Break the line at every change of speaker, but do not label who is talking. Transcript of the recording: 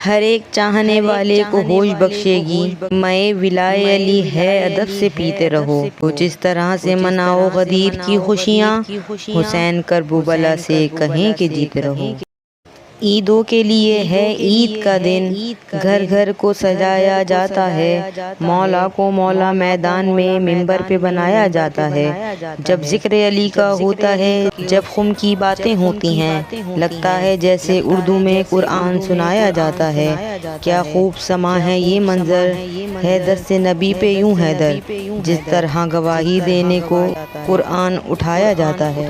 ہر ایک چاہنے والے کو ہوش بخشے گی، مئے ولائے علی ہے ادب سے پیتے رہو، کچھ اس طرح سے مناؤ غدیر کی خوشیاں، حسین کربلا سے کہیں کہ جیتے رہو۔ عیدوں کے لیے ہے عید کا دن، گھر گھر کو سجایا جاتا ہے، مولا کو مولا میدان میں منبر پہ بنایا جاتا ہے، جب ذکر علی کا ہوتا ہے، جب خم کی باتیں ہوتی ہیں، لگتا ہے جیسے اردو میں قرآن سنایا جاتا ہے۔ کیا خوب سما ہے یہ منظر، ہے دست نبی پہ یوں حیدر، جس طرح گواہی دینے کو قرآن اٹھایا جاتا ہے۔